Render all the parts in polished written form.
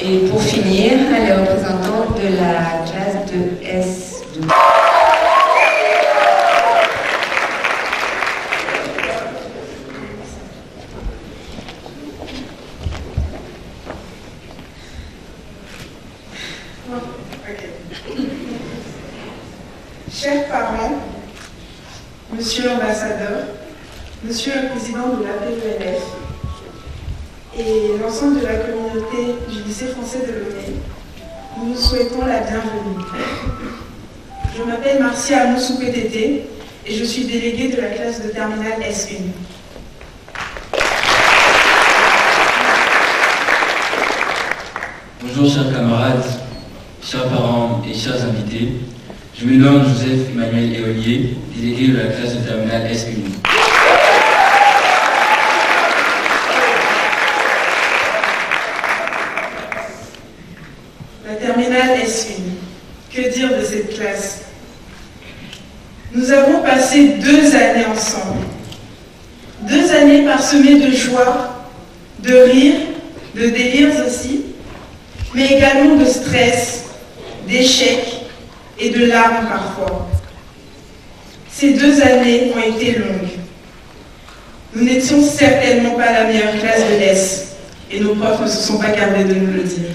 Et pour finir, les représentants de la classe de S2. Chers parents, monsieur l'ambassadeur, monsieur le président de la PELF et l'ensemble de la communauté du lycée français de Lomé, nous vous souhaitons la bienvenue. Je m'appelle Marcia Amoussou-Pétété et je suis déléguée de la classe de terminale S1. Bonjour chers camarades, chers parents et chers invités. Je me nomme Joseph Emmanuel Éolier, délégué de la classe de terminale S1. La terminale S1. Que dire de cette classe? Nous avons passé 2 années ensemble. 2 années parsemées de joie, de rire, de délires aussi, mais également de stress, d'échecs et de larmes parfois. Ces 2 années ont été longues. Nous n'étions certainement pas la meilleure classe de l'ES, et nos profs ne se sont pas gardés de nous le dire.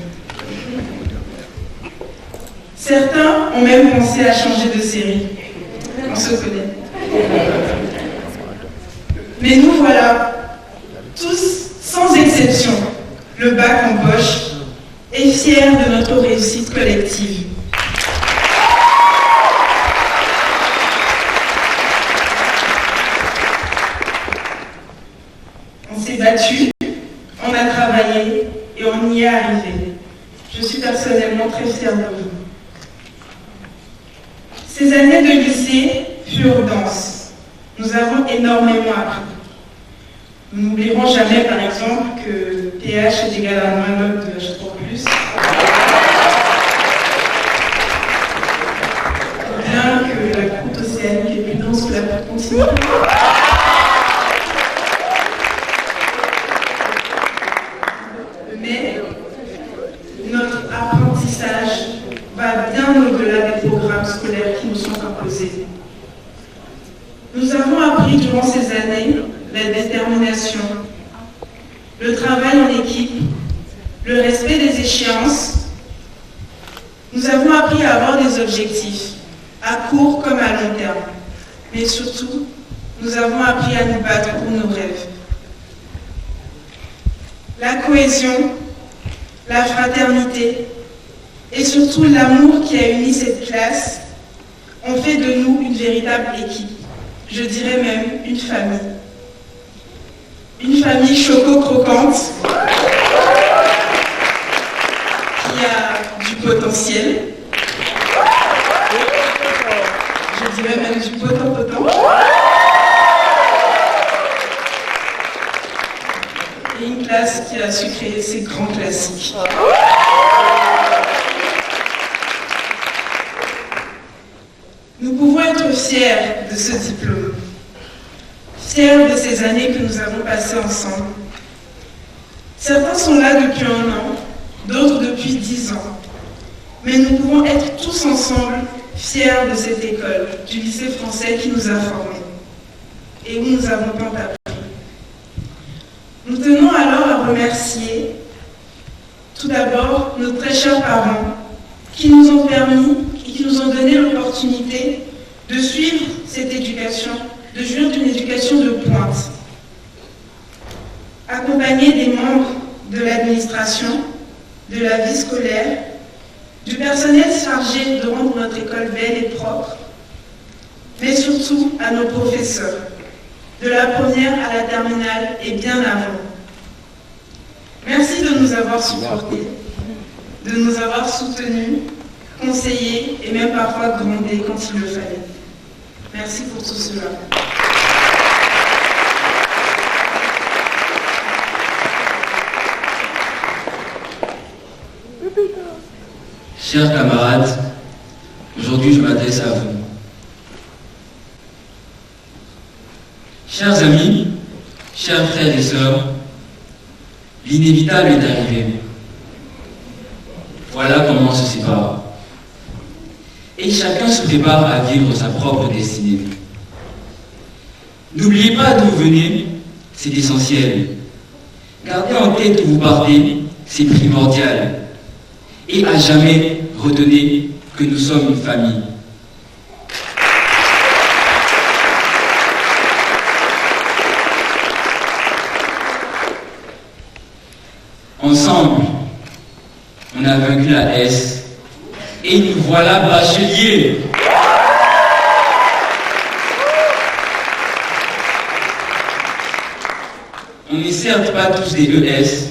Certains ont même pensé à changer de série. On se connaît. Mais nous voilà, tous, sans exception, le bac en poche, et fiers de notre réussite collective. On s'est battu, on a travaillé et on y est arrivé. Je suis personnellement très fière de vous. Ces années de lycée furent denses. Nous avons énormément appris. Nous n'oublierons jamais, par exemple, que pH est égal à moins log de H3+. Bien que la croûte océanique est plus dense que la croûte continentale. Mais notre apprentissage va bien au-delà des programmes scolaires qui nous sont imposés. Nous avons appris durant ces années la détermination, le travail en équipe, le respect des échéances. Nous avons appris à avoir des objectifs, à court comme à long terme. Mais surtout, nous avons appris à nous battre pour nos rêves. La cohésion, la fraternité et surtout l'amour qui a uni cette classe ont fait de nous une véritable équipe. Je dirais même une famille. Une famille choco-croquante qui a du potentiel. Je dirais même du potent. Et une classe qui a su créer ses grands classiques. Nous pouvons être fiers de ce diplôme. Fiers de ces années que nous avons passées ensemble. Certains sont là depuis 1 an, d'autres depuis 10 ans. Mais nous pouvons être tous ensemble fiers de cette école, du lycée français qui nous a formés et où nous avons tant appris. Nous tenons alors à remercier tout d'abord nos très chers parents qui nous ont permis et qui nous ont donné l'opportunité de suivre cette éducation, de jouir d'une éducation de pointe. Accompagnés des membres de l'administration, de la vie scolaire, du personnel chargé de rendre notre école belle et propre, mais surtout à nos professeurs, de la première à la terminale et bien avant. Merci de nous avoir supportés, de nous avoir soutenus, conseillés et même parfois grondés quand il le fallait. Merci pour tout cela. Chers camarades, aujourd'hui je m'adresse à vous. Chers amis, chers frères et sœurs, l'inévitable est arrivé. moments se séparent. Et chacun se prépare à vivre sa propre destinée. N'oubliez pas d'où vous venez, c'est essentiel. Gardez en tête où vous partez, c'est primordial. Et à jamais, retenez que nous sommes une famille. Ensemble, on a vaincu la S et nous voilà bacheliers. On n'est certes pas tous des ES,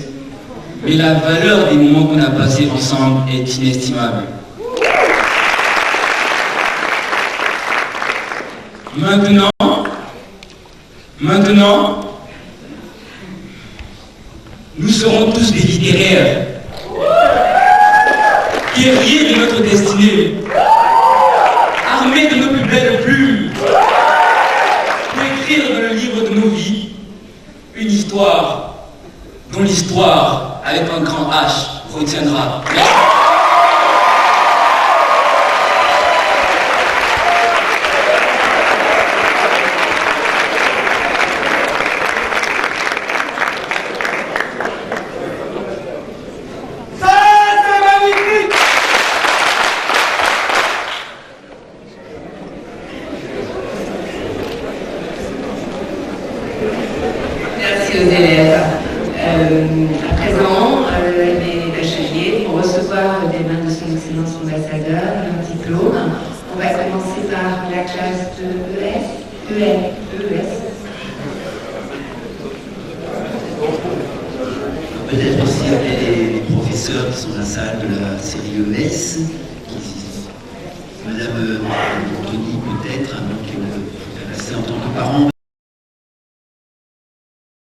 mais la valeur des moments qu'on a passés ensemble est inestimable. Maintenant, nous serons tous des littéraires, guerriers de notre destinée, armés de nos plus belles plumes, pour écrire dans le livre de nos vies une histoire dont l'histoire, avec un grand H, retiendra. Merci aux élèves. À présent, les bacheliers vont recevoir des mains de son excellence ambassadeur un diplôme. On va commencer par la classe de ES. Peut-être aussi les professeurs qui sont dans la salle de la série ES, Madame Anthony peut-être, qui est passée en tant que parent.